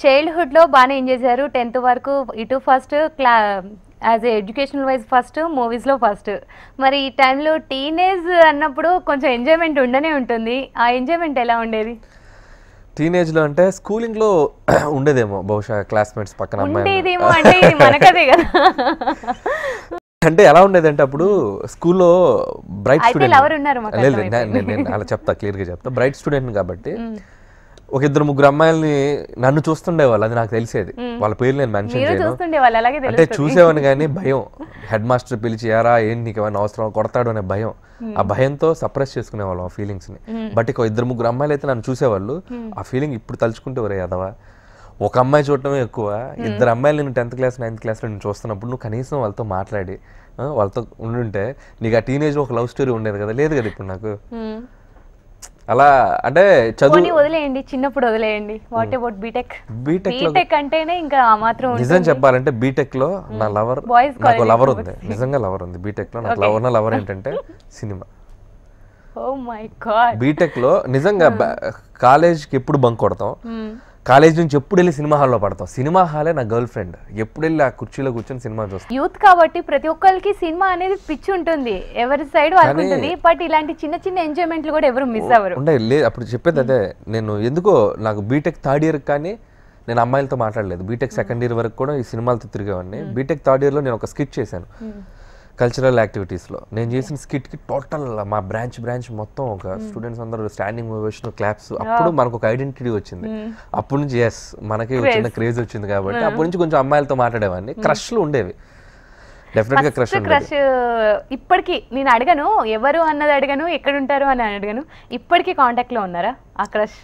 చైల్డ్‌హుడ్‌లో బానే ఎంజాయ్ చేశారు. 10th వరకు ఇటు first as a educational wise first, మూవీస్‌లో ఫస్ట్. మరి ఈ టైంలో టీనేజ్ అన్నప్పుడు కొంచెం ఎంజాయ్‌మెంట్ ఉండనే ఉంటుంది. ఆ ఎంజాయ్‌మెంట్ ఎలా ఉండేది? టీనేజ్‌లో అంటే స్కూలింగ్‌లో ఉండేదేమో బహుశా క్లాస్‌మేట్స్ పక్కన అమ్మాయిలు. ఉండేదేమో అంటే ఇది మనకదే కదా! అంటే ఎలా ఉండేదంటే అప్పుడు స్కూల్లో బ్రైట్ అయితే స్టూడెంట్. లవర్ ఉన్నారు మాకు లేదు అర్థమైపోయింది. నేను అలా చెప్తా, క్లియర్‌గా చెప్తా. బ్రైట్ స్టూడెంట్‌ని కాబట్టి ఒక ఇద్దరు ముగ్గురు అమ్మాయిల్ని నన్ను చూస్తుండేవాళ్ళు, అది నాకు తెలిసేది. వాళ్ళ పేర్లు నేను మెన్షన్ మీరు చేయను. చూస్తుండే వాళ్ళు అలాగే అంటే తెలుస్తుంది. చూసేవాడిని కానీ భయం. హెడ్ మాస్టర్ పిలిచి యారా ఏంటి నీకు ఏమైనా అవసరం, కొడతాడు అనే భయం. ఆ భయంతో సప్రెస్ చేసుకునేవాళ్ళం ఆ ఫీలింగ్స్ని. బట్ ఇక ఇద్దరు ముగ్గురు అమ్మాయిలు అయితే నన్ను చూసేవాళ్ళు. ఆ ఫీలింగ్ ఇప్పుడు తలుచుకుంటే ఒరే అదవా, ఒక అమ్మాయి చూడటమే ఎక్కువ, ఇద్దరు అమ్మాయిలు నేను 10th క్లాస్ 9th క్లాస్లో నేను చూస్తున్నప్పుడు నువ్వు కనీసం వాళ్ళతో మాట్లాడి వాళ్ళతో ఉండుంటే నీకు ఆ టీనేజ్లో ఒక లవ్ స్టోరీ ఉండేది కదా. లేదు కదా ఇప్పుడు నాకు. అలా అంటే చదువు వదిలేయండి, చిన్నప్పుడు వదిలేయండి. What about BTech? బీటెక్లో బీటెక్ అంటేనే ఇంకా ఆ మాత్రం నిజం చెప్పాలంటే బీటెక్లో నా లవర్, బాయ్స్ నాకు లవర్ ఉంది, నిజంగా లవర్ ఉంది బీటెక్లో. నాకు లవర్ ఏంటంటే సినిమా. Oh my God. బీటెక్లో నిజంగా కాలేజ్కి ఎప్పుడు బంక్ కొడతాం, కాలేజ్ నుంచి ఎప్పుడు వెళ్ళి సినిమా హాల్లో పడతాం. సినిమా హాలే నా గర్ల్ ఫ్రెండ్. ఎప్పుడు వెళ్ళి ఆ కుర్చీలో కూర్చొని సినిమా చూస్తాం. యూత్ కాబట్టి ప్రతి ఒక్కరికి సినిమా అనేది పిచ్చి ఉంటుంది, ఎవరి సైడ్ వాళ్ళకి ఉంటుంది. బట్ ఇలాంటి చిన్న చిన్న ఎంజాయ్మెంట్లు కూడా ఎవరు మిస్ అవ్వరు. ఉండే లేదు అప్పుడు చెప్పేది అదే. నేను ఎందుకో నాకు బీటెక్ థర్డ్ ఇయర్ కానీ నేను అమ్మాయిలతో మాట్లాడలేదు. బీటెక్ సెకండ్ ఇయర్ వరకు కూడా ఈ సినిమాలతో తిరిగేవాడిని. బీటెక్ థర్డ్ ఇయర్లో నేను ఒక స్కిట్ చేశాను కల్చరల్ యాక్టివిటీస్లో. నేను చేసిన స్కిట్కి టోటల్ మా బ్రాంచ్ మొత్తం ఒక స్టూడెంట్స్ అందరూ స్టాండింగ్ ఓవేషన్, క్లాప్స్. అప్పుడు మనకు ఒక ఐడెంటిటీ వచ్చింది. అప్పటి నుంచి ఎస్ మనకి చిన్న క్రేజ్ వచ్చింది కాబట్టి అప్పటి నుంచి కొంచెం అమ్మాయిలతో మాట్లాడేవాడిని. క్రష్లు ఉండేవి, డెఫినెట్గా క్రష్ ఇప్పటికీ నేను అడగను ఎవరు అన్నది, అడగను ఎక్కడ ఉంటారు అని అడగను. ఇప్పటికీ కాంటాక్ట్లో ఉన్నారా ఆ క్రష్?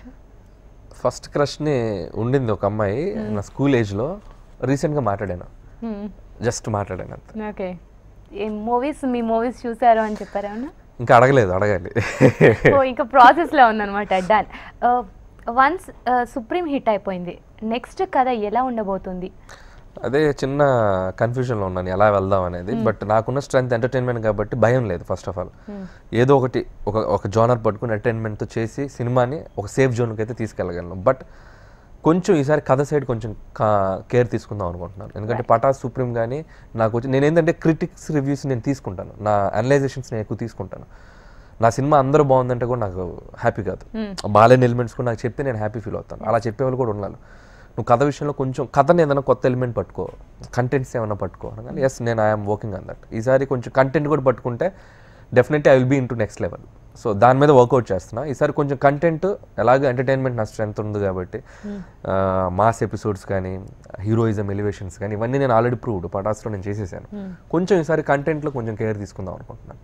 ఫస్ట్ క్రష్ని ఉండింది ఒక అమ్మాయి నా స్కూల్ ఏజ్లో. రీసెంట్గా మాట్లాడాను, జస్ట్ మాట్లాడాను అంతే. ఓకే. మీ మూవీస్ చూసారు అని చెప్పారా? ఇంకా అడగలేదు, అడగాలి. ఇంకా ప్రాసెస్లో ఉందన్నమాట. డన్. వన్స్ సుప్రీం హిట్ అయిపోయింది, నెక్స్ట్ కథ ఎలా ఉండబోతుంది? అదే చిన్న కన్ఫ్యూజన్లో ఉన్నాను ఎలా వెళ్దాం అనేది. బట్ నాకున్న స్ట్రెంత్ ఎంటర్టైన్మెంట్ కాబట్టి భయం లేదు. ఫస్ట్ ఆఫ్ ఆల్ ఏదో ఒకటి ఒక జోనర్ పట్టుకుని ఎంటర్టైన్మెంట్తో చేసి సినిమాని ఒక సేఫ్ జోన్కి అయితే తీసుకెళ్ళగలను. బట్ కొంచెం ఈసారి కథ సైడ్ కొంచెం కేర్ తీసుకుందాం అనుకుంటున్నాను. ఎందుకంటే పటాస్ సుప్రీం కానీ నాకు వచ్చి నేను ఏంటంటే క్రిటిక్స్ రివ్యూస్ నేను తీసుకుంటాను, నా అనలైజేషన్స్ నేను ఎక్కువ తీసుకుంటాను. నా సినిమా అందరూ బాగుందంటే కూడా నాకు హ్యాపీ కాదు. బాగాలేని ఎలిమెంట్స్ కూడా నాకు చెప్తే నేను హ్యాపీ ఫీల్ అవుతాను. అలా చెప్పేవాళ్ళు కూడా ఉన్నారు. నువ్వు కథ విషయంలో కొంచెం కథని ఏదైనా కొత్త ఎలిమెంట్ పట్టుకో, కంటెంట్స్ ఏమైనా పట్టుకో అనగానే ఎస్ నేను ఐఎమ్ వర్కింగ్ ఆన్ దట్. ఈసారి కొంచెం కంటెంట్ కూడా పట్టుకుంటే definitely I will be in to next level. So దాని మీద వర్కౌట్ చేస్తున్నా. ఈసారి కొంచెం కంటెంట్ ఎలాగో ఎంటర్టైన్మెంట్ నా స్ట్రెంత్ ఉంది కాబట్టి మాస్ ఎపిసోడ్స్ కానీ హీరోయిజం ఎలివేషన్స్ కానీ ఇవన్నీ నేను ఆల్రెడీ ప్రూవ్డ్ పటాస్లో నేను చేసేసాను. కొంచెం ఈసారి కంటెంట్లో కొంచెం కేర్ తీసుకుందాం అనుకుంటున్నాను.